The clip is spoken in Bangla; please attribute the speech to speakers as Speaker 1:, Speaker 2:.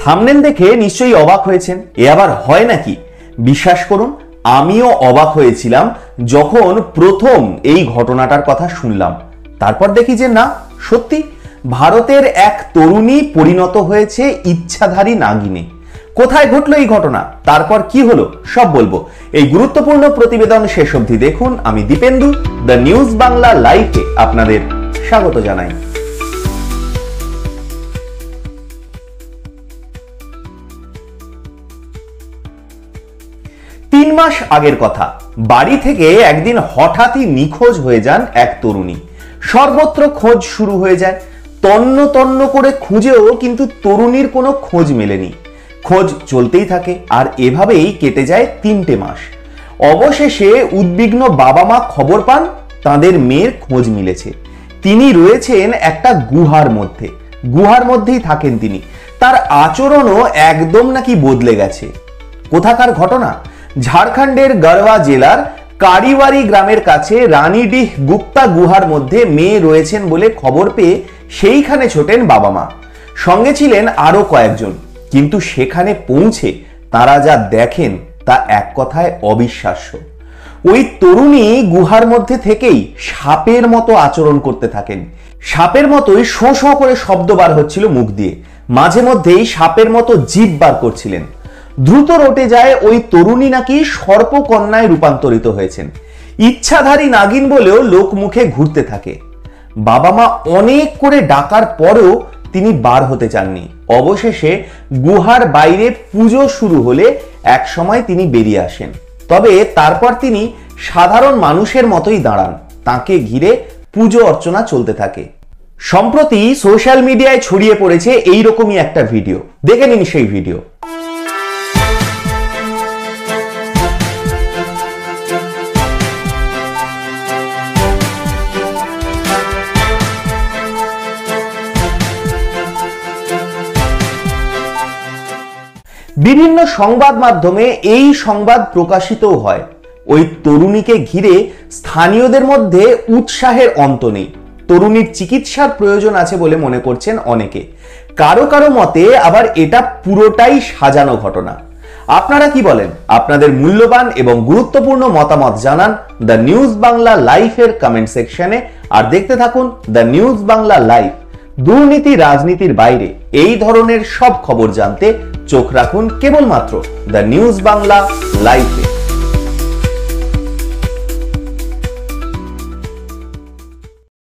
Speaker 1: থাম্বনেল দেখে নিশ্চয়ই অবাক হয়েছেন। এ আবার হয় নাকি? বিশ্বাস করুন, আমিও অবাক হয়েছিলাম যখন প্রথম এই ঘটনাটার কথা শুনলাম। তারপর দেখি যে না, সত্যি ভারতের এক তরুণী পরিণত হয়েছে ইচ্ছাধারী নাগিনে। কোথায় ঘটলো এই ঘটনা, তারপর কি হলো, সব বলবো। এই গুরুত্বপূর্ণ প্রতিবেদন শেষ অবধি দেখুন। আমি দীপেন্দু, দ্য নিউজ বাংলা লাইভে আপনাদের স্বাগত জানাই। 3 মাস আগের কথা, বাড়ি থেকে একদিন হঠাৎই নিখোঁজ হয়ে যান এক তরুণী। সর্বত্র খোঁজ শুরু হয়ে যায়। তন্ন তন্ন করে খুঁজেও কিন্তু তরুণীর কোনো খোঁজ মেলেনি। খোঁজ চলতেই থাকে আর এভাবেই কেটে যায় 3টে মাস। অবশেষে উদ্বিগ্ন বাবা মা খবর পান তাদের মেয়ের খোঁজ মিলেছে। তিনি রয়েছেন একটা গুহার মধ্যেই থাকেন তিনি। তার আচরণও একদম নাকি বদলে গেছে। কোথাকার ঘটনা? ঝাড়খণ্ডের গড়ওয়া জেলার কারিওয়ারি গ্রামের কাছে রানীডিহ গুপ্তা গুহার মধ্যে মেয়ে রয়েছেন বলে খবর পেয়ে সেইখানে ছোটেন বাবা মা। সঙ্গে ছিলেন আরো কয়েকজন। কিন্তু সেখানে পৌঁছে তারা যা দেখেন তা এক কথায় অবিশ্বাস্য। ওই তরুণী গুহার মধ্যে থেকেই সাপের মতো আচরণ করতে থাকেন। সাপের মতোই শোঁ শোঁ করে শব্দ বার হচ্ছিল মুখ দিয়ে। মাঝে মধ্যেই সাপের মতো জিভ বার করছিলেন। দ্রুত রটে যায় ওই তরুণী নাকি সর্পকন্যায় রূপান্তরিত হয়েছেন। ইচ্ছাধারী নাগিন বলেও লোক মুখে ঘুরতে থাকে। বাবা মা অনেক করে ডাকার পরেও তিনি বার হতে চাননি। অবশেষে গুহার বাইরে পুজো শুরু হলে এক সময় তিনি বেরিয়ে আসেন। তবে তারপর তিনি সাধারণ মানুষের মতোই দাঁড়ান। তাকে ঘিরে পুজো অর্চনা চলতে থাকে। সম্প্রতি সোশ্যাল মিডিয়ায় ছড়িয়ে পড়েছে এইরকমই একটা ভিডিও। দেখে নিন সেই ভিডিও। বিভিন্ন সংবাদ মাধ্যমে এই সংবাদ প্রকাশিতও হয়। ওই তরুণীকে ঘিরে স্থানীয়দের মধ্যে উৎসাহের অন্ত নেই। তরুণীর চিকিৎসার প্রয়োজন আছে বলে মনে করছেন অনেকে। কারো কারো মতে আবার এটা পুরোটাই সাজানো ঘটনা। আপনারা কি বলেন? আপনাদের মূল্যবান এবং গুরুত্বপূর্ণ মতামত জানান দ্য নিউজ বাংলা লাইভের কমেন্ট সেকশনে। আর দেখতে থাকুন দ্য নিউজ বাংলা লাইভ। দুর্নীতি রাজনীতির বাইরে এই ধরনের সব খবর জানতে চোখ রাখুন কেবলমাত্র দ্য নিউজ বাংলা লাইভে।